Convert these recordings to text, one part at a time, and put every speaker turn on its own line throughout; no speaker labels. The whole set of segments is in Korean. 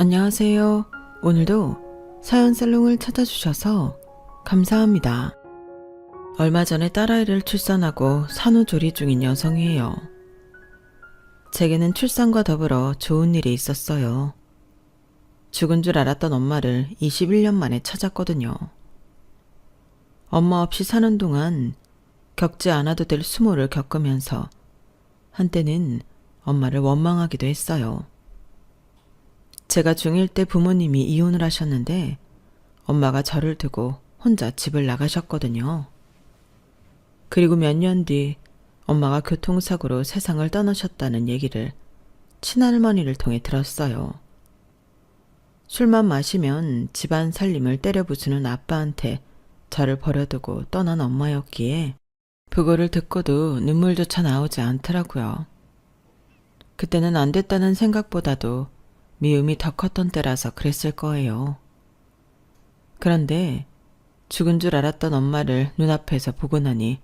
안녕하세요. 오늘도 사연살롱을 찾아주셔서 감사합니다. 얼마 전에 딸아이를 출산하고 산후조리 중인 여성이에요. 제게는 출산과 더불어 좋은 일이 있었어요. 죽은 줄 알았던 엄마를 21년 만에 찾았거든요. 엄마 없이 사는 동안 겪지 않아도 될 수모를 겪으면서 한때는 엄마를 원망하기도 했어요. 제가 중1 때 부모님이 이혼을 하셨는데 엄마가 저를 두고 혼자 집을 나가셨거든요. 그리고 몇 년 뒤 엄마가 교통사고로 세상을 떠나셨다는 얘기를 친할머니를 통해 들었어요. 술만 마시면 집안 살림을 때려 부수는 아빠한테 저를 버려두고 떠난 엄마였기에 그거를 듣고도 눈물조차 나오지 않더라고요. 그때는 안 됐다는 생각보다도 미움이 더 컸던 때라서 그랬을 거예요. 그런데 죽은 줄 알았던 엄마를 눈앞에서 보고 나니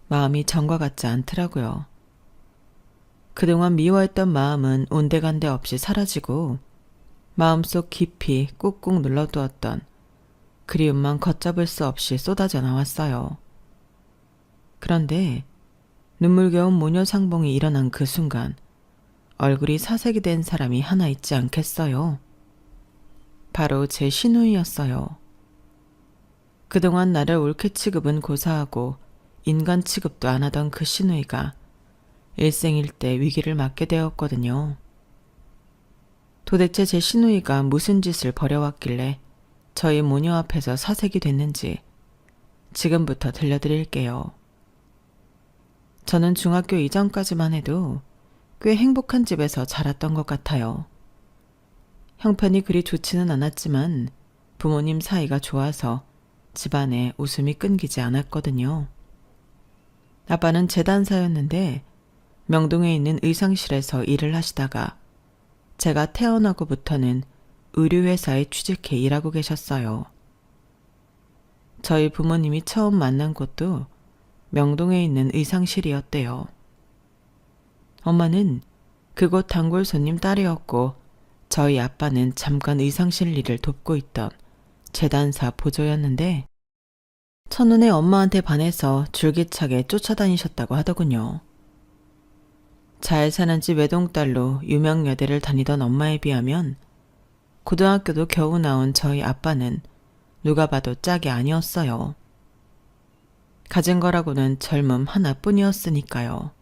마음이 전과 같지 않더라고요. 그동안 미워했던 마음은 온데간데 없이 사라지고 마음속 깊이 꾹꾹 눌러두었던 그리움만 걷잡을 수 없이 쏟아져 나왔어요. 그런데 눈물겨운 모녀상봉이 일어난 그 순간 얼굴이 사색이 된 사람이 하나 있지 않겠어요? 바로 제 시누이였어요. 그동안 나를 옳게 취급은 고사하고 인간 취급도 안 하던 그 시누이가 일생일대 위기를 맞게 되었거든요. 도대체 제 시누이가 무슨 짓을 벌여왔길래 저희 모녀 앞에서 사색이 됐는지 지금부터 들려드릴게요. 저는 중학교 이전까지만 해도 꽤 행복한 집에서 자랐던 것 같아요. 형편이 그리 좋지는 않았지만 부모님 사이가 좋아서 집안에 웃음이 끊기지 않았거든요. 아빠는 재단사였는데 명동에 있는 의상실에서 일을 하시다가 제가 태어나고부터는 의류회사에 취직해 일하고 계셨어요. 저희 부모님이 처음 만난 곳도 명동에 있는 의상실이었대요. 엄마는 그곳 단골 손님 딸이었고 저희 아빠는 잠깐 의상실 일을 돕고 있던 재단사 보조였는데 첫눈에 엄마한테 반해서 줄기차게 쫓아다니셨다고 하더군요. 잘 사는 집 외동딸로 유명여대를 다니던 엄마에 비하면 고등학교도 겨우 나온 저희 아빠는 누가 봐도 짝이 아니었어요. 가진 거라고는 젊음 하나뿐이었으니까요.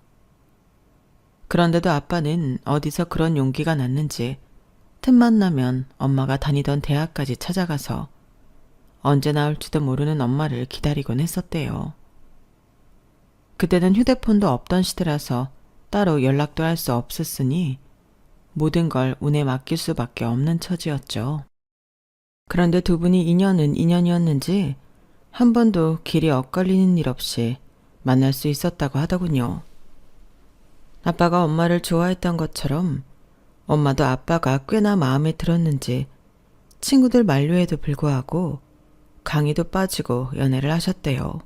그런데도 아빠는 어디서 그런 용기가 났는지 틈만 나면 엄마가 다니던 대학까지 찾아가서 언제 나올지도 모르는 엄마를 기다리곤 했었대요. 그때는 휴대폰도 없던 시대라서 따로 연락도 할 수 없었으니 모든 걸 운에 맡길 수밖에 없는 처지였죠. 그런데 두 분이 인연은 인연이었는지 한 번도 길이 엇갈리는 일 없이 만날 수 있었다고 하더군요. 아빠가 엄마를 좋아했던 것처럼 엄마도 아빠가 꽤나 마음에 들었는지 친구들 만류에도 불구하고 강의도 빠지고 연애를 하셨대요.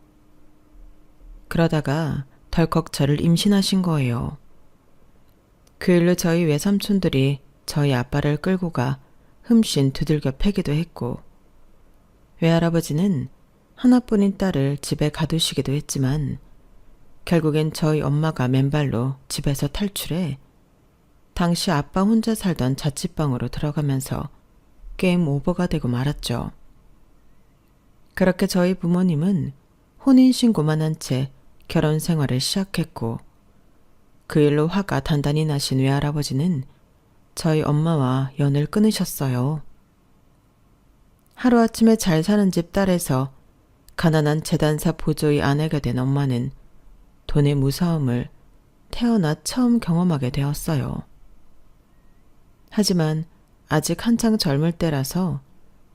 그러다가 덜컥 저를 임신하신 거예요. 그 일로 저희 외삼촌들이 저희 아빠를 끌고 가 흠씬 두들겨 패기도 했고 외할아버지는 하나뿐인 딸을 집에 가두시기도 했지만 결국엔 저희 엄마가 맨발로 집에서 탈출해 당시 아빠 혼자 살던 자취방으로 들어가면서 게임 오버가 되고 말았죠. 그렇게 저희 부모님은 혼인신고만 한 채 결혼 생활을 시작했고 그 일로 화가 단단히 나신 외할아버지는 저희 엄마와 연을 끊으셨어요. 하루아침에 잘 사는 집 딸에서 가난한 재단사 보조의 아내가 된 엄마는 돈의 무서움을 태어나 처음 경험하게 되었어요. 하지만 아직 한창 젊을 때라서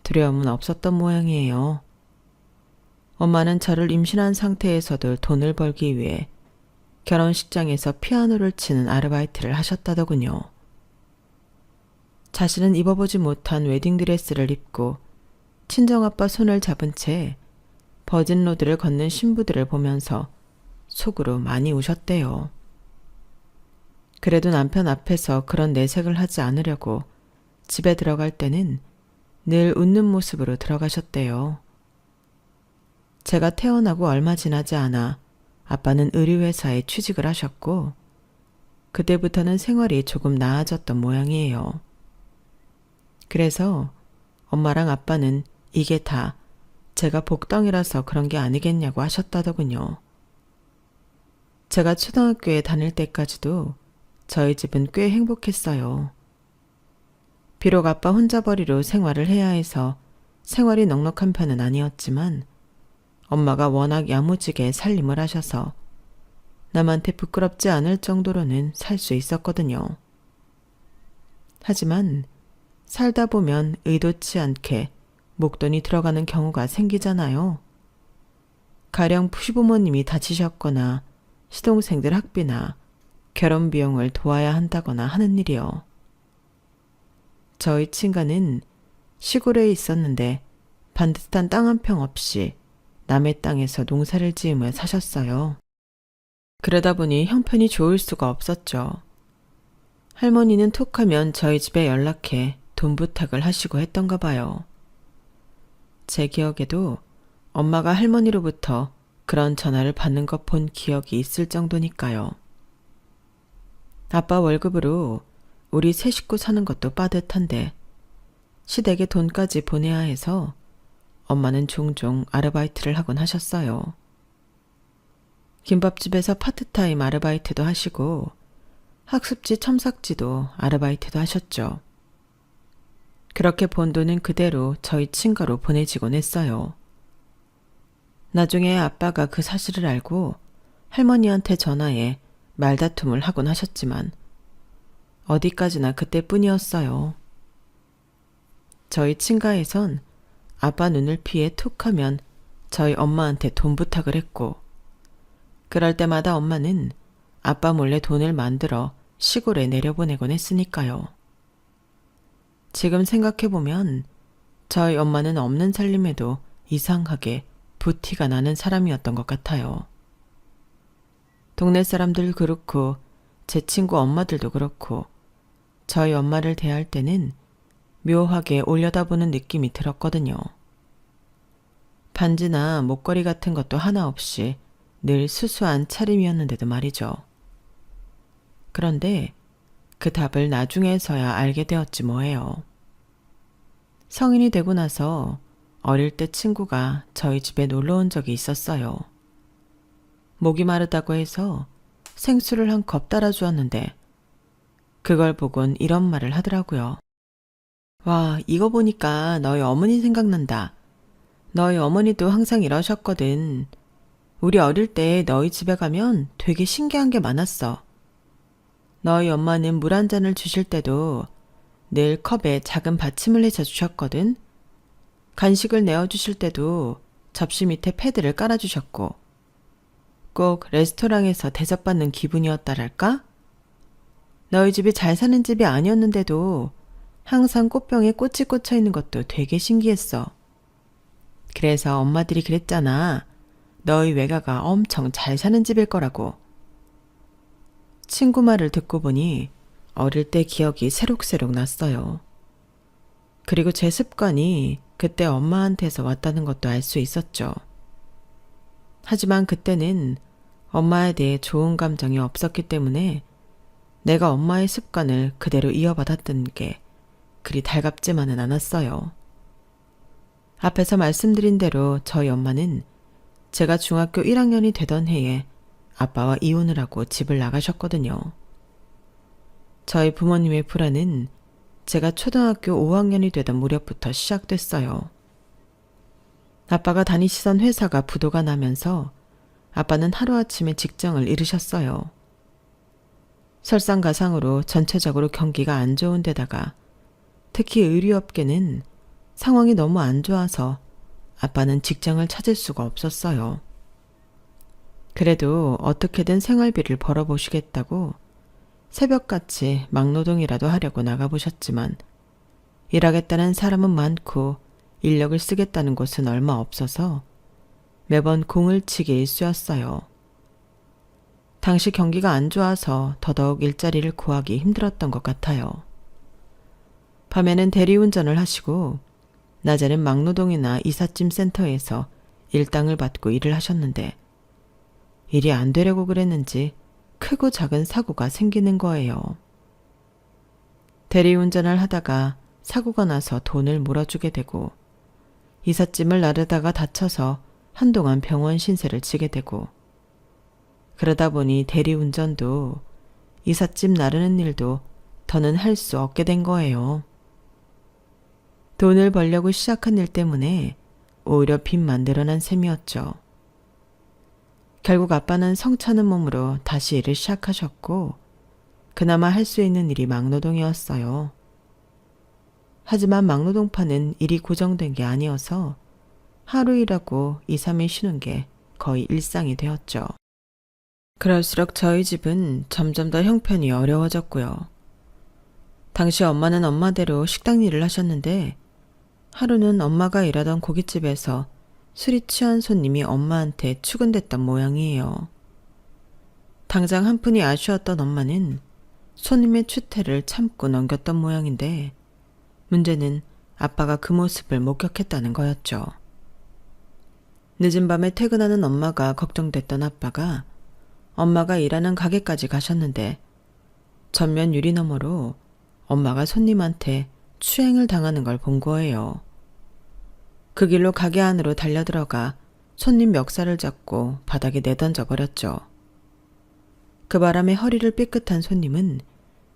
두려움은 없었던 모양이에요. 엄마는 저를 임신한 상태에서도 돈을 벌기 위해 결혼식장에서 피아노를 치는 아르바이트를 하셨다더군요. 자신은 입어보지 못한 웨딩드레스를 입고 친정아빠 손을 잡은 채 버진로드를 걷는 신부들을 보면서 속으로 많이 우셨대요. 그래도 남편 앞에서 그런 내색을 하지 않으려고 집에 들어갈 때는 늘 웃는 모습으로 들어가셨대요. 제가 태어나고 얼마 지나지 않아 아빠는 의류회사에 취직을 하셨고 그때부터는 생활이 조금 나아졌던 모양이에요. 그래서 엄마랑 아빠는 이게 다 제가 복덩이라서 그런 게 아니겠냐고 하셨다더군요. 제가 초등학교에 다닐 때까지도 저희 집은 꽤 행복했어요. 비록 아빠 혼자벌이로 생활을 해야 해서 생활이 넉넉한 편은 아니었지만 엄마가 워낙 야무지게 살림을 하셔서 남한테 부끄럽지 않을 정도로는 살 수 있었거든요. 하지만 살다 보면 의도치 않게 목돈이 들어가는 경우가 생기잖아요. 가령 시부모님이 다치셨거나 시동생들 학비나 결혼 비용을 도와야 한다거나 하는 일이요. 저희 친가는 시골에 있었는데 반듯한 땅 한 평 없이 남의 땅에서 농사를 지으며 사셨어요. 그러다 보니 형편이 좋을 수가 없었죠. 할머니는 톡하면 저희 집에 연락해 돈 부탁을 하시고 했던가 봐요. 제 기억에도 엄마가 할머니로부터 그런 전화를 받는 것 본 기억이 있을 정도니까요. 아빠 월급으로 우리 세 식구 사는 것도 빠듯한데 시댁에 돈까지 보내야 해서 엄마는 종종 아르바이트를 하곤 하셨어요. 김밥집에서 파트타임 아르바이트도 하시고 학습지 첨삭지도 아르바이트도 하셨죠. 그렇게 번 돈은 그대로 저희 친가로 보내지곤 했어요. 나중에 아빠가 그 사실을 알고 할머니한테 전화해 말다툼을 하곤 하셨지만 어디까지나 그때뿐이었어요. 저희 친가에선 아빠 눈을 피해 툭하면 저희 엄마한테 돈 부탁을 했고 그럴 때마다 엄마는 아빠 몰래 돈을 만들어 시골에 내려보내곤 했으니까요. 지금 생각해보면 저희 엄마는 없는 살림에도 이상하게 부티가 나는 사람이었던 것 같아요. 동네 사람들 그렇고 제 친구 엄마들도 그렇고 저희 엄마를 대할 때는 묘하게 올려다보는 느낌이 들었거든요. 반지나 목걸이 같은 것도 하나 없이 늘 수수한 차림이었는데도 말이죠. 그런데 그 답을 나중에서야 알게 되었지 뭐예요. 성인이 되고 나서 어릴 때 친구가 저희 집에 놀러 온 적이 있었어요. 목이 마르다고 해서 생수를 한 컵 따라 주었는데 그걸 보곤 이런 말을 하더라고요. 와, 이거 보니까 너희 어머니 생각난다. 너희 어머니도 항상 이러셨거든. 우리 어릴 때 너희 집에 가면 되게 신기한 게 많았어. 너희 엄마는 물 한 잔을 주실 때도 늘 컵에 작은 받침을 해서 주셨거든. 간식을 내어주실 때도 접시 밑에 패드를 깔아주셨고 꼭 레스토랑에서 대접받는 기분이었다랄까? 너희 집이 잘 사는 집이 아니었는데도 항상 꽃병에 꽃이 꽂혀 있는 것도 되게 신기했어. 그래서 엄마들이 그랬잖아. 너희 외가가 엄청 잘 사는 집일 거라고. 친구 말을 듣고 보니 어릴 때 기억이 새록새록 났어요. 그리고 제 습관이 그때 엄마한테서 왔다는 것도 알 수 있었죠. 하지만 그때는 엄마에 대해 좋은 감정이 없었기 때문에 내가 엄마의 습관을 그대로 이어받았던 게 그리 달갑지만은 않았어요. 앞에서 말씀드린 대로 저희 엄마는 제가 중학교 1학년이 되던 해에 아빠와 이혼을 하고 집을 나가셨거든요. 저희 부모님의 불화는 제가 초등학교 5학년이 되던 무렵부터 시작됐어요. 아빠가 다니시던 회사가 부도가 나면서 아빠는 하루아침에 직장을 잃으셨어요. 설상가상으로 전체적으로 경기가 안 좋은 데다가 특히 의류업계는 상황이 너무 안 좋아서 아빠는 직장을 찾을 수가 없었어요. 그래도 어떻게든 생활비를 벌어보시겠다고 새벽같이 막노동이라도 하려고 나가보셨지만 일하겠다는 사람은 많고 인력을 쓰겠다는 곳은 얼마 없어서 매번 공을 치기 일쑤였어요. 당시 경기가 안 좋아서 더더욱 일자리를 구하기 힘들었던 것 같아요. 밤에는 대리운전을 하시고 낮에는 막노동이나 이삿짐 센터에서 일당을 받고 일을 하셨는데 일이 안 되려고 그랬는지 크고 작은 사고가 생기는 거예요. 대리운전을 하다가 사고가 나서 돈을 몰아주게 되고 이삿짐을 나르다가 다쳐서 한동안 병원 신세를 지게 되고 그러다 보니 대리운전도 이삿짐 나르는 일도 더는 할 수 없게 된 거예요. 돈을 벌려고 시작한 일 때문에 오히려 빚만 늘어난 셈이었죠. 결국 아빠는 성차는 몸으로 다시 일을 시작하셨고 그나마 할 수 있는 일이 막노동이었어요. 하지만 막노동파는 일이 고정된 게 아니어서 하루 일하고 2, 3일 쉬는 게 거의 일상이 되었죠. 그럴수록 저희 집은 점점 더 형편이 어려워졌고요. 당시 엄마는 엄마대로 식당 일을 하셨는데 하루는 엄마가 일하던 고깃집에서 술이 취한 손님이 엄마한테 추근댔던 모양이에요. 당장 한 푼이 아쉬웠던 엄마는 손님의 추태를 참고 넘겼던 모양인데 문제는 아빠가 그 모습을 목격했다는 거였죠. 늦은 밤에 퇴근하는 엄마가 걱정됐던 아빠가 엄마가 일하는 가게까지 가셨는데 전면 유리 너머로 엄마가 손님한테 추행을 당하는 걸 본 거예요. 그 길로 가게 안으로 달려들어가 손님 멱살을 잡고 바닥에 내던져 버렸죠. 그 바람에 허리를 삐끗한 손님은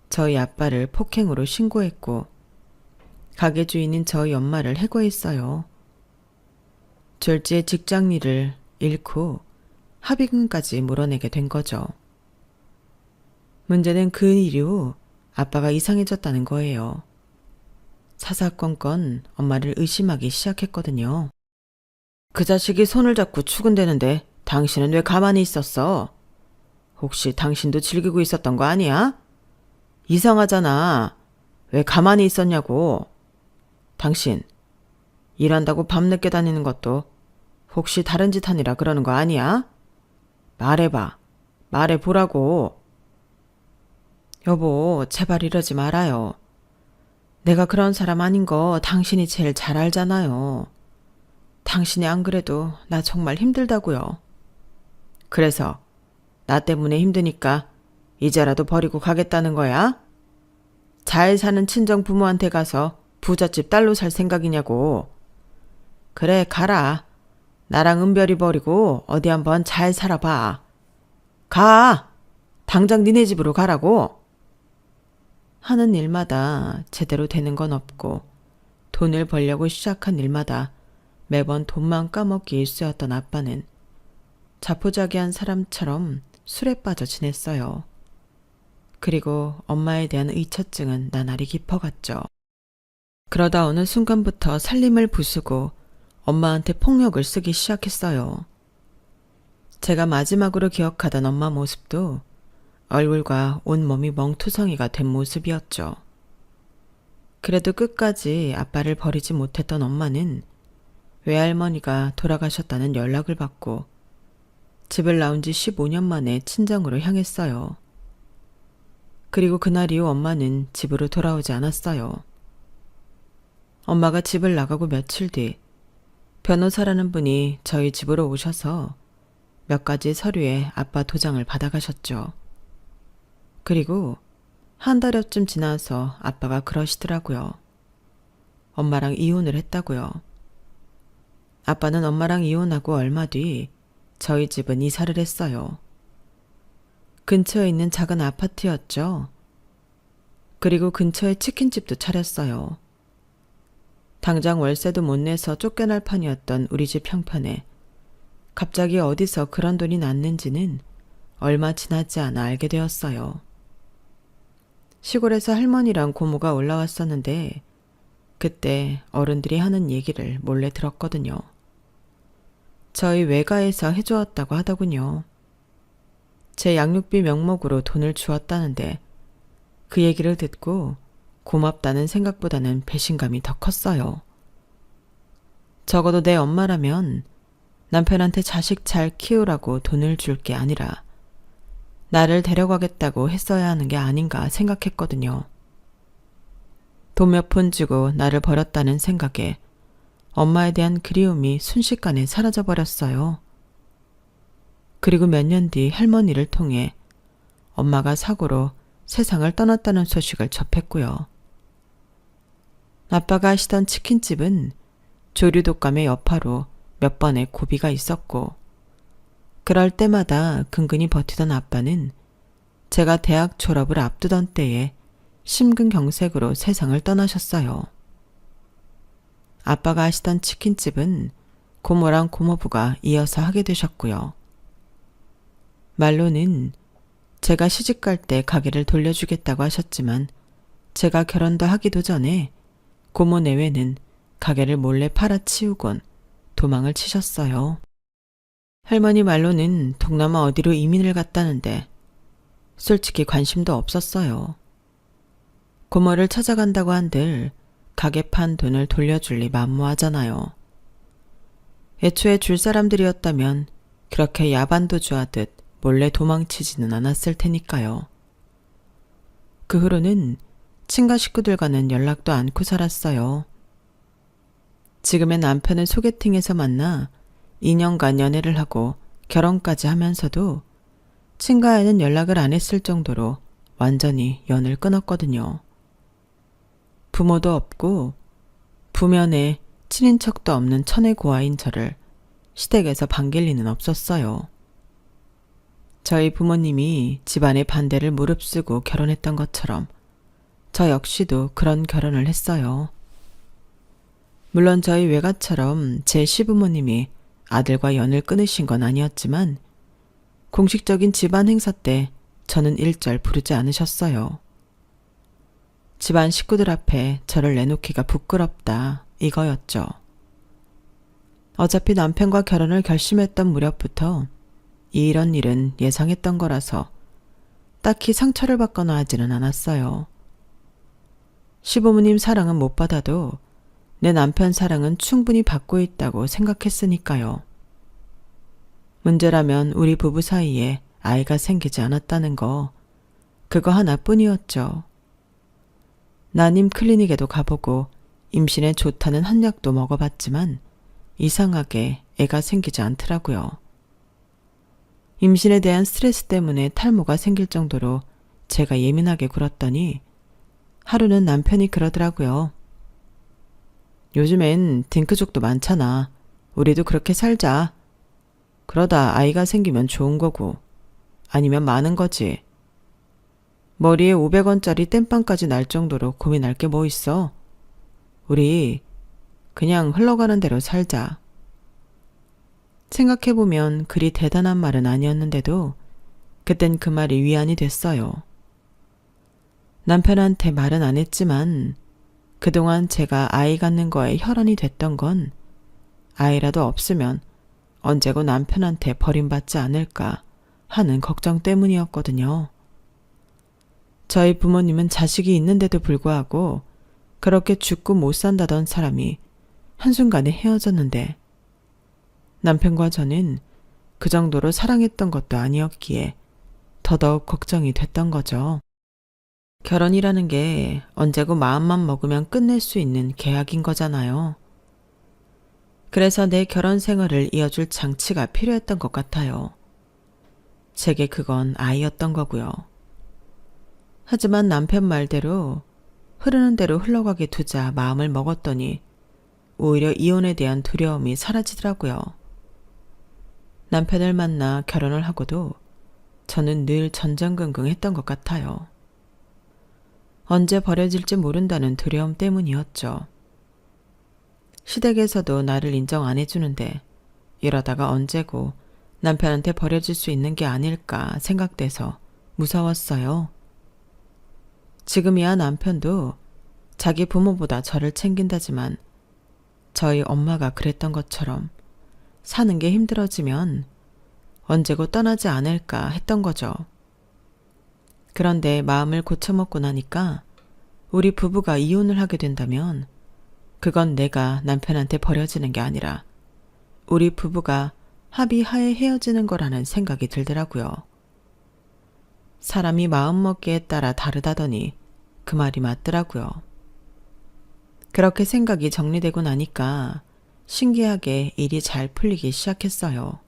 저희 아빠를 폭행으로 신고했고 가게 주인인 저희 엄마를 해고했어요. 졸지에 직장 일을 잃고 합의금까지 물어내게 된 거죠. 문제는 그 이후 아빠가 이상해졌다는 거예요. 사사건건 엄마를 의심하기 시작했거든요. 그 자식이 손을 잡고 추근대는데 당신은 왜 가만히 있었어? 혹시 당신도 즐기고 있었던 거 아니야? 이상하잖아. 왜 가만히 있었냐고. 당신, 일한다고 밤늦게 다니는 것도 혹시 다른 짓 하느라 그러는 거 아니야? 말해봐. 말해보라고. 여보, 제발 이러지 말아요. 내가 그런 사람 아닌 거 당신이 제일 잘 알잖아요. 당신이 안 그래도 나 정말 힘들다고요. 그래서 나 때문에 힘드니까 이제라도 버리고 가겠다는 거야? 잘 사는 친정 부모한테 가서 부잣집 딸로 살 생각이냐고. 그래, 가라. 나랑 은별이 버리고 어디 한번 잘 살아봐. 가! 당장 니네 집으로 가라고. 하는 일마다 제대로 되는 건 없고 돈을 벌려고 시작한 일마다 매번 돈만 까먹기 일쑤였던 아빠는 자포자기한 사람처럼 술에 빠져 지냈어요. 그리고 엄마에 대한 의처증은 나날이 깊어갔죠. 그러다 어느 순간부터 살림을 부수고 엄마한테 폭력을 쓰기 시작했어요. 제가 마지막으로 기억하던 엄마 모습도 얼굴과 온몸이 멍투성이가 된 모습이었죠. 그래도 끝까지 아빠를 버리지 못했던 엄마는 외할머니가 돌아가셨다는 연락을 받고 집을 나온 지 15년 만에 친정으로 향했어요. 그리고 그날 이후 엄마는 집으로 돌아오지 않았어요. 엄마가 집을 나가고 며칠 뒤 변호사라는 분이 저희 집으로 오셔서 몇 가지 서류에 아빠 도장을 받아가셨죠. 그리고 한 달여쯤 지나서 아빠가 그러시더라고요. 엄마랑 이혼을 했다고요. 아빠는 엄마랑 이혼하고 얼마 뒤 저희 집은 이사를 했어요. 근처에 있는 작은 아파트였죠. 그리고 근처에 치킨집도 차렸어요. 당장 월세도 못 내서 쫓겨날 판이었던 우리 집 형편에 갑자기 어디서 그런 돈이 났는지는 얼마 지나지 않아 알게 되었어요. 시골에서 할머니랑 고모가 올라왔었는데 그때 어른들이 하는 얘기를 몰래 들었거든요. 저희 외가에서 해주었다고 하더군요. 제 양육비 명목으로 돈을 주었다는데 그 얘기를 듣고 고맙다는 생각보다는 배신감이 더 컸어요. 적어도 내 엄마라면 남편한테 자식 잘 키우라고 돈을 줄 게 아니라 나를 데려가겠다고 했어야 하는 게 아닌가 생각했거든요. 돈 몇 푼 주고 나를 버렸다는 생각에 엄마에 대한 그리움이 순식간에 사라져버렸어요. 그리고 몇 년 뒤 할머니를 통해 엄마가 사고로 세상을 떠났다는 소식을 접했고요. 아빠가 하시던 치킨집은 조류독감의 여파로 몇 번의 고비가 있었고, 그럴 때마다 근근히 버티던 아빠는 제가 대학 졸업을 앞두던 때에 심근경색으로 세상을 떠나셨어요. 아빠가 하시던 치킨집은 고모랑 고모부가 이어서 하게 되셨고요. 말로는 제가 시집갈 때 가게를 돌려주겠다고 하셨지만 제가 결혼도 하기도 전에 고모 내외는 가게를 몰래 팔아치우곤 도망을 치셨어요. 할머니 말로는 동남아 어디로 이민을 갔다는데 솔직히 관심도 없었어요. 고모를 찾아간다고 한들 가게 판 돈을 돌려줄 리 만무하잖아요. 애초에 줄 사람들이었다면 그렇게 야반도주하듯 몰래 도망치지는 않았을 테니까요. 그 후로는 친가 식구들과는 연락도 않고 살았어요. 지금의 남편을 소개팅에서 만나 2년간 연애를 하고 결혼까지 하면서도 친가에는 연락을 안 했을 정도로 완전히 연을 끊었거든요. 부모도 없고 부면에 친인척도 없는 천의 고아인 저를 시댁에서 반길 리는 없었어요. 저희 부모님이 집안의 반대를 무릅쓰고 결혼했던 것처럼 저 역시도 그런 결혼을 했어요. 물론 저희 외가처럼 제 시부모님이 아들과 연을 끊으신 건 아니었지만 공식적인 집안 행사 때 저는 일절 부르지 않으셨어요. 집안 식구들 앞에 저를 내놓기가 부끄럽다 이거였죠. 어차피 남편과 결혼을 결심했던 무렵부터 이런 일은 예상했던 거라서 딱히 상처를 받거나 하지는 않았어요. 시부모님 사랑은 못 받아도 내 남편 사랑은 충분히 받고 있다고 생각했으니까요. 문제라면 우리 부부 사이에 아이가 생기지 않았다는 거, 그거 하나뿐이었죠. 난임 클리닉에도 가보고 임신에 좋다는 한약도 먹어봤지만 이상하게 애가 생기지 않더라고요. 임신에 대한 스트레스 때문에 탈모가 생길 정도로 제가 예민하게 굴었더니 하루는 남편이 그러더라고요. 요즘엔 딩크족도 많잖아. 우리도 그렇게 살자. 그러다 아이가 생기면 좋은 거고 아니면 많은 거지. 머리에 500원짜리 땜빵까지 날 정도로 고민할 게 뭐 있어. 우리 그냥 흘러가는 대로 살자. 생각해보면 그리 대단한 말은 아니었는데도 그땐 그 말이 위안이 됐어요. 남편한테 말은 안 했지만 그동안 제가 아이 갖는 거에 혈안이 됐던 건 아이라도 없으면 언제고 남편한테 버림받지 않을까 하는 걱정 때문이었거든요. 저희 부모님은 자식이 있는데도 불구하고 그렇게 죽고 못 산다던 사람이 한순간에 헤어졌는데 남편과 저는 그 정도로 사랑했던 것도 아니었기에 더더욱 걱정이 됐던 거죠. 결혼이라는 게 언제고 마음만 먹으면 끝낼 수 있는 계약인 거잖아요. 그래서 내 결혼 생활을 이어줄 장치가 필요했던 것 같아요. 제게 그건 아이였던 거고요. 하지만 남편 말대로 흐르는 대로 흘러가게 두자 마음을 먹었더니 오히려 이혼에 대한 두려움이 사라지더라고요. 남편을 만나 결혼을 하고도 저는 늘 전전긍긍했던 것 같아요. 언제 버려질지 모른다는 두려움 때문이었죠. 시댁에서도 나를 인정 안 해주는데 이러다가 언제고 남편한테 버려질 수 있는 게 아닐까 생각돼서 무서웠어요. 지금이야 남편도 자기 부모보다 저를 챙긴다지만 저희 엄마가 그랬던 것처럼 사는 게 힘들어지면 언제고 떠나지 않을까 했던 거죠. 그런데 마음을 고쳐먹고 나니까 우리 부부가 이혼을 하게 된다면 그건 내가 남편한테 버려지는 게 아니라 우리 부부가 합의하에 헤어지는 거라는 생각이 들더라고요. 사람이 마음먹기에 따라 다르다더니 그 말이 맞더라고요. 그렇게 생각이 정리되고 나니까 신기하게 일이 잘 풀리기 시작했어요.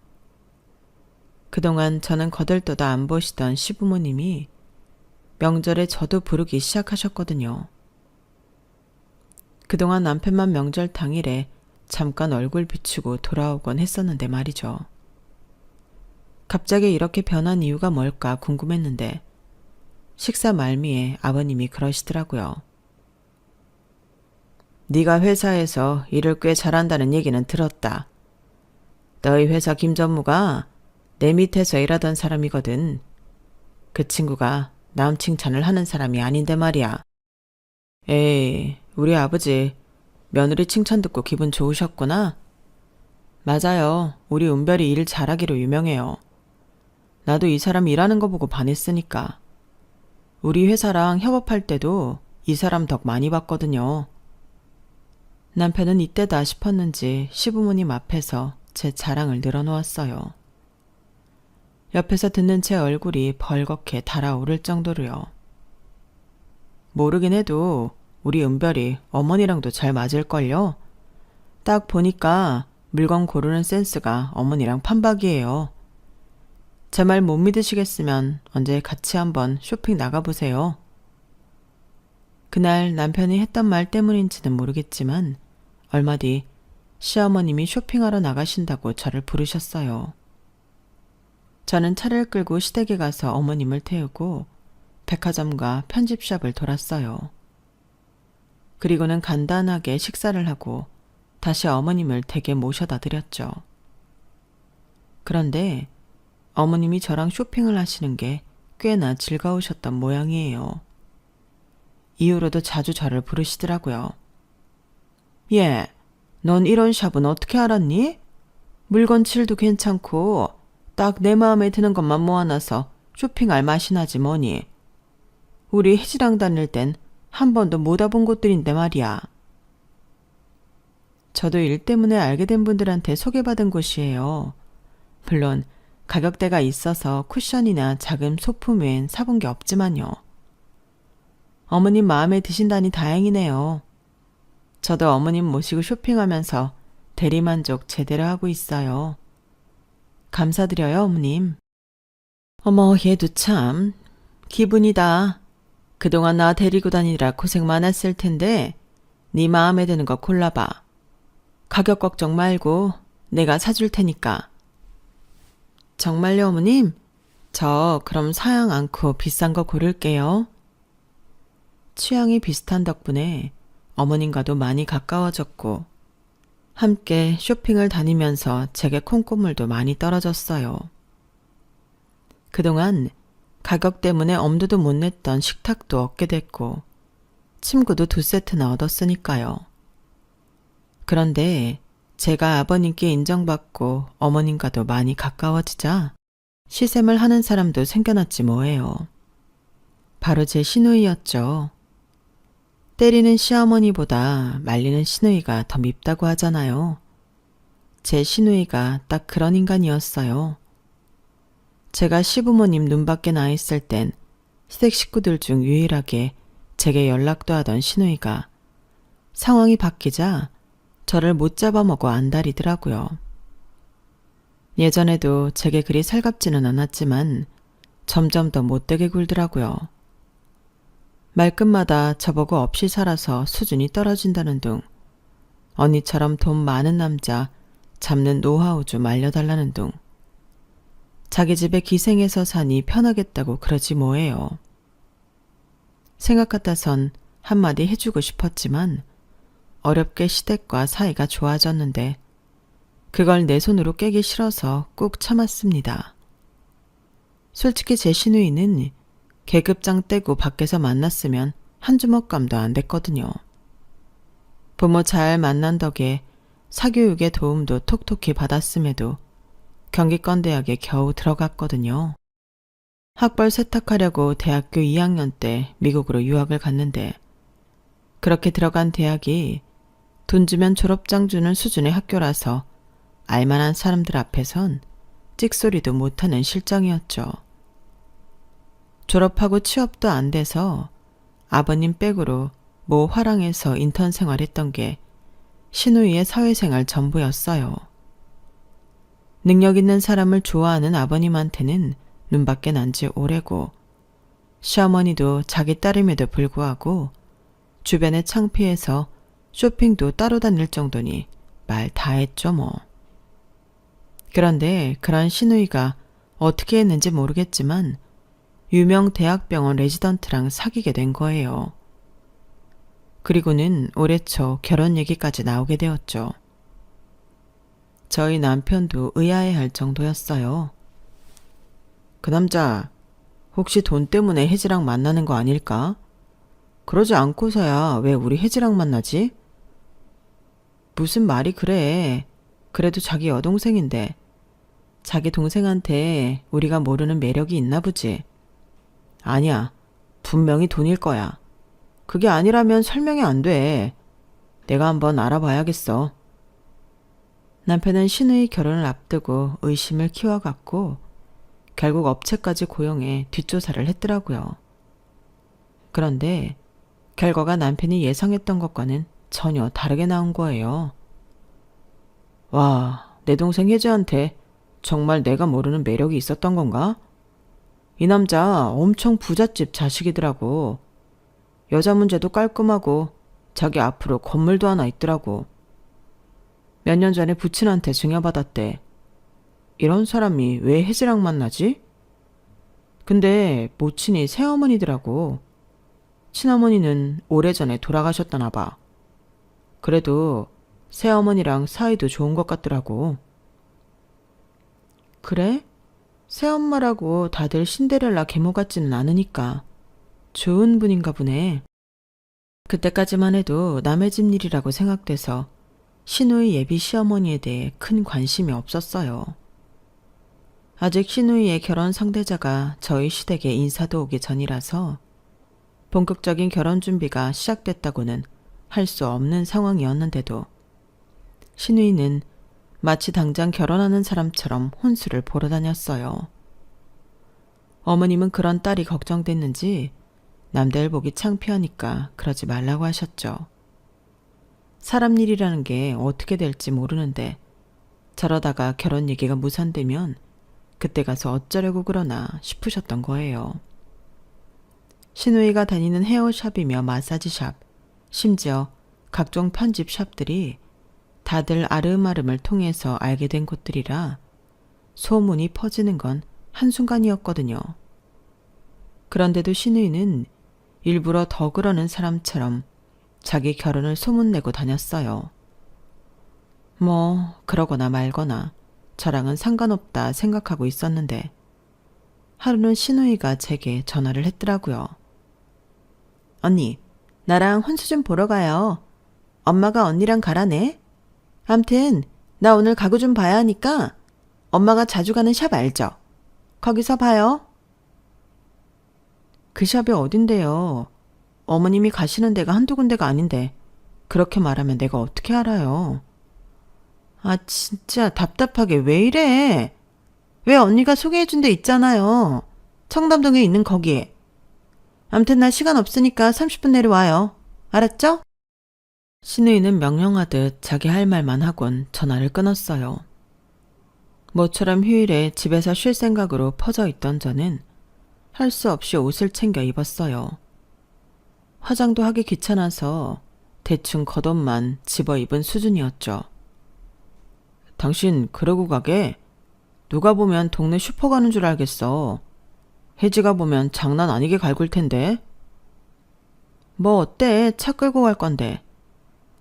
그동안 저는 거들떠도 안 보시던 시부모님이 명절에 저도 부르기 시작하셨거든요. 그동안 남편만 명절 당일에 잠깐 얼굴 비추고 돌아오곤 했었는데 말이죠. 갑자기 이렇게 변한 이유가 뭘까 궁금했는데 식사 말미에 아버님이 그러시더라고요. 네가 회사에서 일을 꽤 잘한다는 얘기는 들었다. 너희 회사 김 전무가 내 밑에서 일하던 사람이거든. 그 친구가 남 칭찬을 하는 사람이 아닌데 말이야. 에이, 우리 아버지 며느리 칭찬 듣고 기분 좋으셨구나? 맞아요. 우리 은별이 일 잘하기로 유명해요. 나도 이 사람 일하는 거 보고 반했으니까. 우리 회사랑 협업할 때도 이 사람 덕 많이 봤거든요. 남편은 이때다 싶었는지 시부모님 앞에서 제 자랑을 늘어놓았어요. 옆에서 듣는 제 얼굴이 벌겋게 달아오를 정도로요. 모르긴 해도 우리 은별이 어머니랑도 잘 맞을걸요? 딱 보니까 물건 고르는 센스가 어머니랑 판박이에요. 제 말 못 믿으시겠으면 언제 같이 한번 쇼핑 나가보세요. 그날 남편이 했던 말 때문인지는 모르겠지만 얼마 뒤 시어머님이 쇼핑하러 나가신다고 저를 부르셨어요. 저는 차를 끌고 시댁에 가서 어머님을 태우고 백화점과 편집샵을 돌았어요. 그리고는 간단하게 식사를 하고 다시 어머님을 댁에 모셔다 드렸죠. 그런데 어머님이 저랑 쇼핑을 하시는 게 꽤나 즐거우셨던 모양이에요. 이후로도 자주 저를 부르시더라고요. 예, 넌 이런 샵은 어떻게 알았니? 물건 질도 괜찮고 딱 내 마음에 드는 것만 모아놔서 쇼핑할 맛이 나지 뭐니. 우리 혜지랑 다닐 땐 한 번도 못 와본 곳들인데 말이야. 저도 일 때문에 알게 된 분들한테 소개받은 곳이에요. 물론 가격대가 있어서 쿠션이나 작은 소품 외엔 사본 게 없지만요. 어머님 마음에 드신다니 다행이네요. 저도 어머님 모시고 쇼핑하면서 대리만족 제대로 하고 있어요. 감사드려요, 어머님. 어머, 얘도 참 기분이다. 그동안 나 데리고 다니느라 고생 많았을 텐데 네 마음에 드는 거 골라봐. 가격 걱정 말고 내가 사줄 테니까. 정말요, 어머님? 저 그럼 사양 않고 비싼 거 고를게요. 취향이 비슷한 덕분에 어머님과도 많이 가까워졌고 함께 쇼핑을 다니면서 제게 콩고물도 많이 떨어졌어요. 그동안 가격 때문에 엄두도 못 냈던 식탁도 얻게 됐고 침구도 2세트나 얻었으니까요. 그런데 제가 아버님께 인정받고 어머님과도 많이 가까워지자 시샘을 하는 사람도 생겨났지 뭐예요. 바로 제 시누이였죠. 때리는 시어머니보다 말리는 시누이가 더 밉다고 하잖아요. 제 시누이가 딱 그런 인간이었어요. 제가 시부모님 눈밖에 나 있을 땐 시댁 식구들 중 유일하게 제게 연락도 하던 시누이가 상황이 바뀌자 저를 못 잡아먹어 안달이더라고요. 예전에도 제게 그리 살갑지는 않았지만 점점 더 못되게 굴더라고요. 말끝마다 저보고 없이 살아서 수준이 떨어진다는 둥, 언니처럼 돈 많은 남자 잡는 노하우 좀 알려달라는 둥, 자기 집에 기생해서 사니 편하겠다고 그러지 뭐예요. 생각 같아선 한마디 해주고 싶었지만 어렵게 시댁과 사이가 좋아졌는데 그걸 내 손으로 깨기 싫어서 꾹 참았습니다. 솔직히 제 시누이는 계급장 떼고 밖에서 만났으면 한 주먹감도 안 됐거든요. 부모 잘 만난 덕에 사교육의 도움도 톡톡히 받았음에도 경기권대학에 겨우 들어갔거든요. 학벌 세탁하려고 대학교 2학년 때 미국으로 유학을 갔는데 그렇게 들어간 대학이 돈 주면 졸업장 주는 수준의 학교라서 알만한 사람들 앞에선 찍소리도 못하는 실정이었죠. 졸업하고 취업도 안 돼서 아버님 백으로 모 화랑에서 인턴 생활했던 게 신우이의 사회생활 전부였어요. 능력 있는 사람을 좋아하는 아버님한테는 눈밖에 난 지 오래고 시어머니도 자기 딸임에도 불구하고 주변에 창피해서 쇼핑도 따로 다닐 정도니 말 다 했죠 뭐. 그런데 그런 신우이가 어떻게 했는지 모르겠지만 유명 대학병원 레지던트랑 사귀게 된 거예요. 그리고는 올해 초 결혼 얘기까지 나오게 되었죠. 저희 남편도 의아해할 정도였어요. 그 남자 혹시 돈 때문에 혜지랑 만나는 거 아닐까? 그러지 않고서야 왜 우리 혜지랑 만나지? 무슨 말이 그래. 그래도 자기 여동생인데 자기 동생한테 우리가 모르는 매력이 있나 보지. 아니야. 분명히 돈일 거야. 그게 아니라면 설명이 안 돼. 내가 한번 알아봐야겠어. 남편은 신우이 결혼을 앞두고 의심을 키워갔고 결국 업체까지 고용해 뒷조사를 했더라고요. 그런데 결과가 남편이 예상했던 것과는 전혀 다르게 나온 거예요. 와, 내 동생 혜지한테 정말 내가 모르는 매력이 있었던 건가? 이 남자 엄청 부잣집 자식이더라고. 여자 문제도 깔끔하고 자기 앞으로 건물도 하나 있더라고. 몇 년 전에 부친한테 증여받았대. 이런 사람이 왜 혜지랑 만나지? 근데 모친이 새어머니더라고. 친어머니는 오래전에 돌아가셨다나 봐. 그래도 새어머니랑 사이도 좋은 것 같더라고. 그래? 새엄마라고 다들 신데렐라 계모 같지는 않으니까 좋은 분인가 보네. 그때까지만 해도 남의 집 일이라고 생각돼서 신우이 예비 시어머니에 대해 큰 관심이 없었어요. 아직 신우이의 결혼 상대자가 저희 시댁에 인사도 오기 전이라서 본격적인 결혼 준비가 시작됐다고는 할 수 없는 상황이었는데도 신우이는 마치 당장 결혼하는 사람처럼 혼수를 보러 다녔어요. 어머님은 그런 딸이 걱정됐는지 남들 보기 창피하니까 그러지 말라고 하셨죠. 사람 일이라는 게 어떻게 될지 모르는데 저러다가 결혼 얘기가 무산되면 그때 가서 어쩌려고 그러나 싶으셨던 거예요. 신우이가 다니는 헤어샵이며 마사지샵, 심지어 각종 편집샵들이 다들 아름아름을 통해서 알게 된 곳들이라 소문이 퍼지는 건 한순간이었거든요. 그런데도 신우이는 일부러 더 그러는 사람처럼 자기 결혼을 소문내고 다녔어요. 뭐 그러거나 말거나 저랑은 상관없다 생각하고 있었는데 하루는 신우이가 제게 전화를 했더라고요. 언니, 나랑 혼수 좀 보러 가요. 엄마가 언니랑 가라네. 암튼 나 오늘 가구 좀 봐야 하니까 엄마가 자주 가는 샵 알죠? 거기서 봐요. 그 샵이 어딘데요? 어머님이 가시는 데가 한두 군데가 아닌데 그렇게 말하면 내가 어떻게 알아요? 아 진짜 답답하게 왜 이래? 왜 언니가 소개해준 데 있잖아요. 청담동에 있는 거기에. 암튼 나 시간 없으니까 30분 내로 와요. 알았죠? 신우이는 명령하듯 자기 할 말만 하곤 전화를 끊었어요. 모처럼 휴일에 집에서 쉴 생각으로 퍼져 있던 저는 할 수 없이 옷을 챙겨 입었어요. 화장도 하기 귀찮아서 대충 겉옷만 집어 입은 수준이었죠. 당신 그러고 가게? 누가 보면 동네 슈퍼 가는 줄 알겠어. 혜지가 보면 장난 아니게 갈굴 텐데. 뭐 어때? 차 끌고 갈 건데.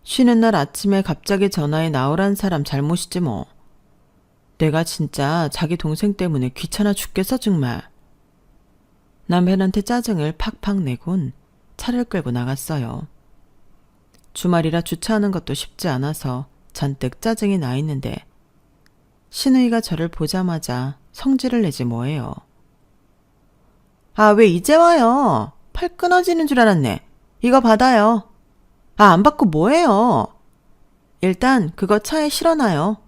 쉬는 날 아침에 갑자기 전화해 나오란 사람 잘못이지 뭐. 내가 진짜 자기 동생 때문에 귀찮아 죽겠어 정말. 남편한테 짜증을 팍팍 내곤 차를 끌고 나갔어요. 주말이라 주차하는 것도 쉽지 않아서 잔뜩 짜증이 나 있는데 신우이가 저를 보자마자 성질을 내지 뭐예요. 아, 왜 이제 와요? 팔 끊어지는 줄 알았네. 이거 받아요. 아, 안 받고 뭐해요? 일단 그거 차에 실어놔요.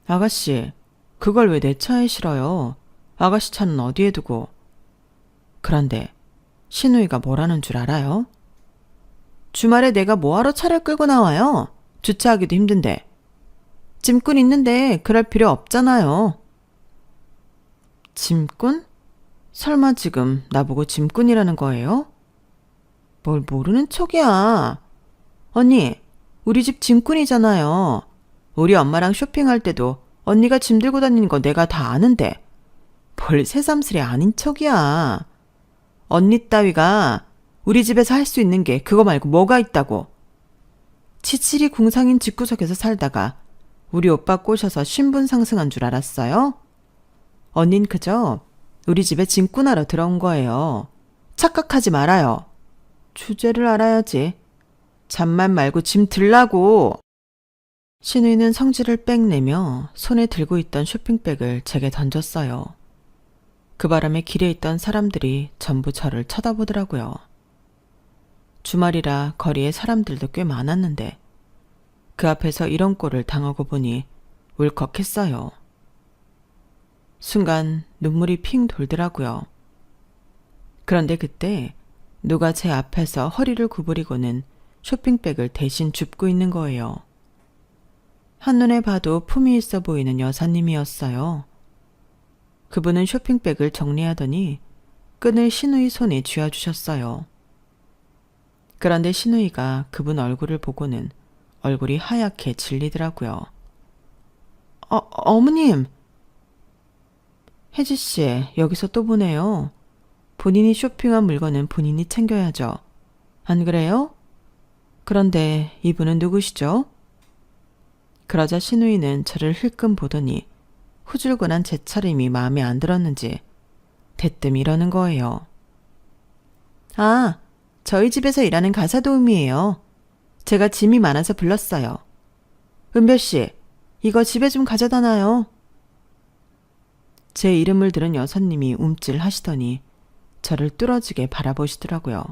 아가씨, 그걸 왜 내 차에 실어요? 아가씨 차는 어디에 두고? 그런데 신우이가 뭐라는 줄 알아요? 주말에 내가 뭐하러 차를 끌고 나와요? 주차하기도 힘든데. 짐꾼 있는데 그럴 필요 없잖아요. 짐꾼? 설마 지금 나보고 짐꾼이라는 거예요? 뭘 모르는 척이야. 언니, 우리 집 짐꾼이잖아요. 우리 엄마랑 쇼핑할 때도 언니가 짐 들고 다니는 거 내가 다 아는데 뭘 새삼스레 아닌 척이야. 언니 따위가 우리 집에서 할 수 있는 게 그거 말고 뭐가 있다고. 치칠이 궁상인 집구석에서 살다가 우리 오빠 꼬셔서 신분 상승한 줄 알았어요? 언닌 그저 우리 집에 짐꾼하러 들어온 거예요. 착각하지 말아요. 주제를 알아야지. 잠만 말고 짐 들라고. 신우이는 성질을 빽 내며 손에 들고 있던 쇼핑백을 제게 던졌어요. 그 바람에 길에 있던 사람들이 전부 저를 쳐다보더라고요. 주말이라 거리에 사람들도 꽤 많았는데 그 앞에서 이런 꼴을 당하고 보니 울컥했어요. 순간 눈물이 핑 돌더라고요. 그런데 그때 누가 제 앞에서 허리를 구부리고는 쇼핑백을 대신 줍고 있는 거예요. 한눈에 봐도 품이 있어 보이는 여사님이었어요. 그분은 쇼핑백을 정리하더니 끈을 신우이 손에 쥐어주셨어요. 그런데 신우이가 그분 얼굴을 보고는 얼굴이 하얗게 질리더라고요. 어머님! 혜지씨, 여기서 또 보네요. 본인이 쇼핑한 물건은 본인이 챙겨야죠. 안 그래요? 그런데 이분은 누구시죠? 그러자 신우이는 저를 힐끔 보더니 후줄근한 제 차림이 마음에 안 들었는지 대뜸 이러는 거예요. 아, 저희 집에서 일하는 가사도우미예요. 제가 짐이 많아서 불렀어요. 은별씨, 이거 집에 좀 가져다 놔요. 제 이름을 들은 여사님이 움찔하시더니 저를 뚫어지게 바라보시더라고요.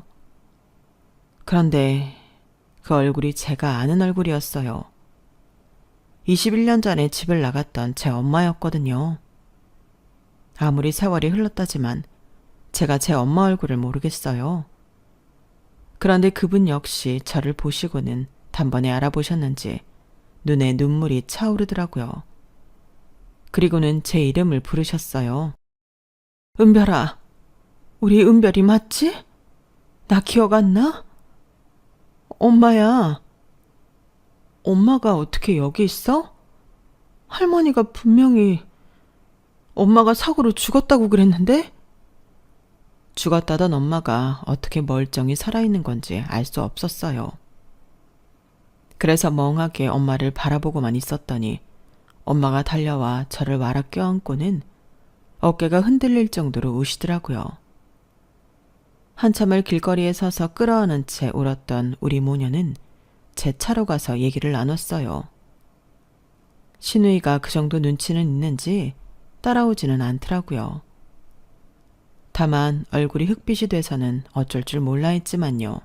그런데 그 얼굴이 제가 아는 얼굴이었어요. 21년 전에 집을 나갔던 제 엄마였거든요. 아무리 세월이 흘렀다지만 제가 제 엄마 얼굴을 모르겠어요. 그런데 그분 역시 저를 보시고는 단번에 알아보셨는지 눈에 눈물이 차오르더라고요. 그리고는 제 이름을 부르셨어요. 은별아, 우리 은별이 맞지? 나 기억 안 나? 엄마야. 엄마가 어떻게 여기 있어? 할머니가 분명히 엄마가 사고로 죽었다고 그랬는데? 죽었다던 엄마가 어떻게 멀쩡히 살아있는 건지 알 수 없었어요. 그래서 멍하게 엄마를 바라보고만 있었더니 엄마가 달려와 저를 와라 껴안고는 어깨가 흔들릴 정도로 우시더라고요. 한참을 길거리에 서서 끌어안은 채 울었던 우리 모녀는 제 차로 가서 얘기를 나눴어요. 신우이가 그 정도 눈치는 있는지 따라오지는 않더라고요. 다만 얼굴이 흑빛이 돼서는 어쩔 줄 몰라 했지만요.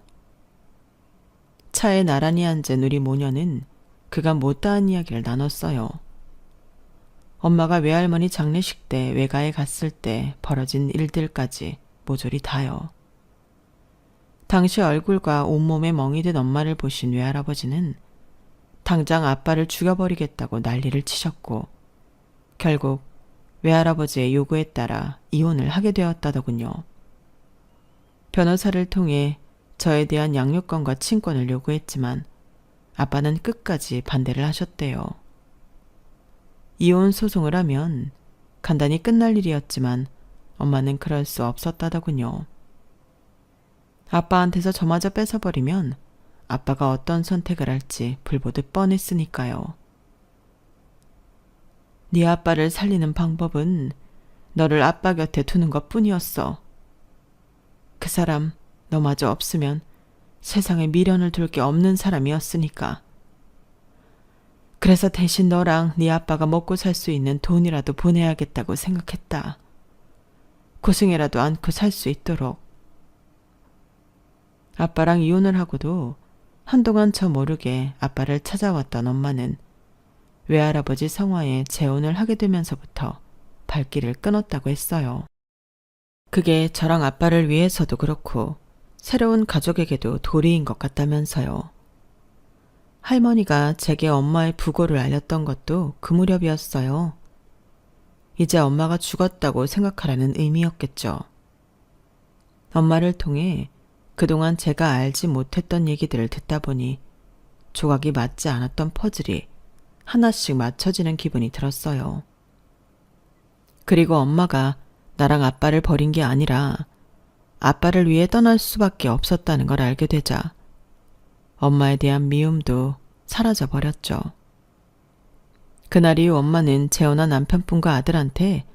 차에 나란히 앉은 우리 모녀는 그간 못다한 이야기를 나눴어요. 엄마가 외할머니 장례식 때 외가에 갔을 때 벌어진 일들까지 모조리 다요. 당시 얼굴과 온몸에 멍이 든 엄마를 보신 외할아버지는 당장 아빠를 죽여버리겠다고 난리를 치셨고 결국 외할아버지의 요구에 따라 이혼을 하게 되었다더군요. 변호사를 통해 저에 대한 양육권과 친권을 요구했지만 아빠는 끝까지 반대를 하셨대요. 이혼 소송을 하면 간단히 끝날 일이었지만 엄마는 그럴 수 없었다더군요. 아빠한테서 저마저 뺏어버리면 아빠가 어떤 선택을 할지 불보듯 뻔했으니까요. 네 아빠를 살리는 방법은 너를 아빠 곁에 두는 것뿐이었어. 그 사람 너마저 없으면 세상에 미련을 둘 게 없는 사람이었으니까. 그래서 대신 너랑 네 아빠가 먹고 살 수 있는 돈이라도 보내야겠다고 생각했다. 고생이라도 않고 살 수 있도록. 아빠랑 이혼을 하고도 한동안 저 모르게 아빠를 찾아왔던 엄마는 외할아버지 성화에 재혼을 하게 되면서부터 발길을 끊었다고 했어요. 그게 저랑 아빠를 위해서도 그렇고 새로운 가족에게도 도리인 것 같다면서요. 할머니가 제게 엄마의 부고를 알렸던 것도 그 무렵이었어요. 이제 엄마가 죽었다고 생각하라는 의미였겠죠. 엄마를 통해 그동안 제가 알지 못했던 얘기들을 듣다 보니 조각이 맞지 않았던 퍼즐이 하나씩 맞춰지는 기분이 들었어요. 그리고 엄마가 나랑 아빠를 버린 게 아니라 아빠를 위해 떠날 수밖에 없었다는 걸 알게 되자 엄마에 대한 미움도 사라져 버렸죠. 그날 이후 엄마는 재혼한 남편분과 아들한테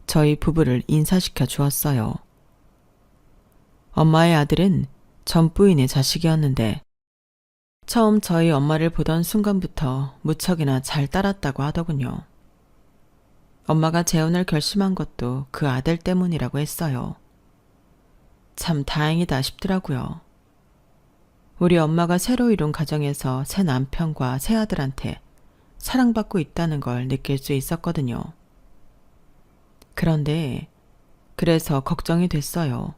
저희 부부를 인사시켜 주었어요. 엄마의 아들은 전 부인의 자식이었는데 처음 저희 엄마를 보던 순간부터 무척이나 잘 따랐다고 하더군요. 엄마가 재혼을 결심한 것도 그 아들 때문이라고 했어요. 참 다행이다 싶더라고요. 우리 엄마가 새로 이룬 가정에서 새 남편과 새 아들한테 사랑받고 있다는 걸 느낄 수 있었거든요. 그런데 그래서 걱정이 됐어요.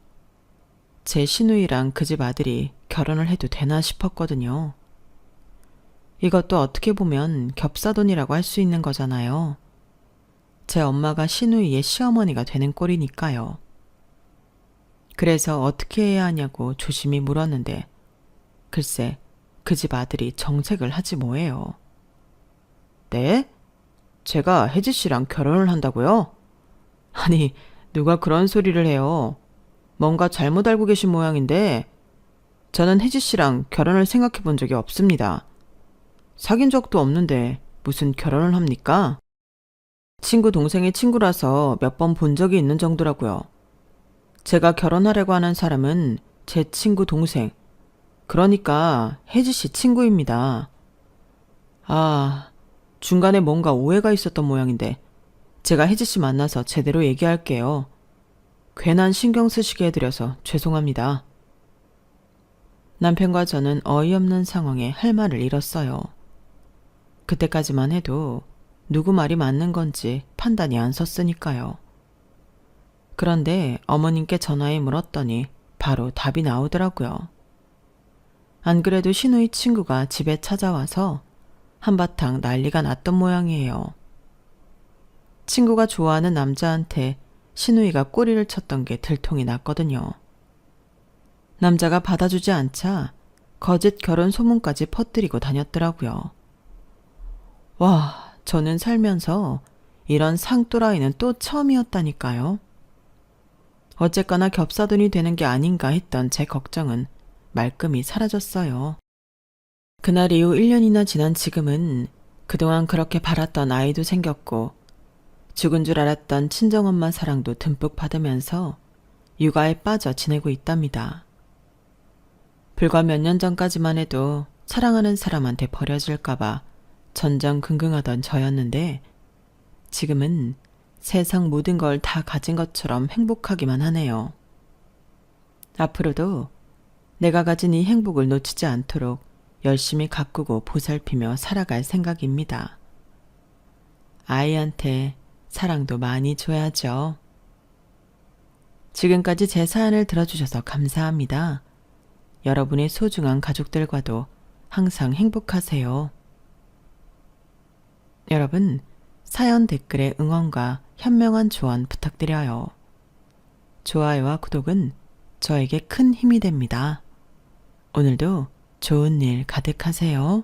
제 시누이랑 그 집 아들이 결혼을 해도 되나 싶었거든요. 이것도 어떻게 보면 겹사돈이라고 할 수 있는 거잖아요. 제 엄마가 시누이의 시어머니가 되는 꼴이니까요. 그래서 어떻게 해야 하냐고 조심히 물었는데 글쎄 그 집 아들이 정색을 하지 뭐예요. 네? 제가 혜지 씨랑 결혼을 한다고요? 아니 누가 그런 소리를 해요. 뭔가 잘못 알고 계신 모양인데 저는 혜지 씨랑 결혼을 생각해 본 적이 없습니다. 사귄 적도 없는데 무슨 결혼을 합니까? 친구 동생의 친구라서 몇 번 본 적이 있는 정도라고요. 제가 결혼하려고 하는 사람은 제 친구 동생, 그러니까 혜지 씨 친구입니다. 아, 중간에 뭔가 오해가 있었던 모양인데 제가 혜지 씨 만나서 제대로 얘기할게요. 괜한 신경 쓰시게 해드려서 죄송합니다. 남편과 저는 어이없는 상황에 할 말을 잃었어요. 그때까지만 해도 누구 말이 맞는 건지 판단이 안 섰으니까요. 그런데 어머님께 전화해 물었더니 바로 답이 나오더라고요. 안 그래도 시누이 친구가 집에 찾아와서 한바탕 난리가 났던 모양이에요. 친구가 좋아하는 남자한테 시누이가 꼬리를 쳤던 게 들통이 났거든요. 남자가 받아주지 않자 거짓 결혼 소문까지 퍼뜨리고 다녔더라고요. 와, 저는 살면서 이런 상또라이는 또 처음이었다니까요. 어쨌거나 겹사돈이 되는 게 아닌가 했던 제 걱정은 말끔히 사라졌어요. 그날 이후 1년이나 지난 지금은 그동안 그렇게 바랐던 아이도 생겼고 죽은 줄 알았던 친정엄마 사랑도 듬뿍 받으면서 육아에 빠져 지내고 있답니다. 불과 몇 년 전까지만 해도 사랑하는 사람한테 버려질까봐 전전긍긍하던 저였는데 지금은 세상 모든 걸 다 가진 것처럼 행복하기만 하네요. 앞으로도 내가 가진 이 행복을 놓치지 않도록 열심히 가꾸고 보살피며 살아갈 생각입니다. 아이한테 사랑도 많이 줘야죠. 지금까지 제 사연을 들어주셔서 감사합니다. 여러분의 소중한 가족들과도 항상 행복하세요. 여러분, 사연 댓글에 응원과 현명한 조언 부탁드려요. 좋아요와 구독은 저에게 큰 힘이 됩니다. 오늘도 좋은 일 가득하세요.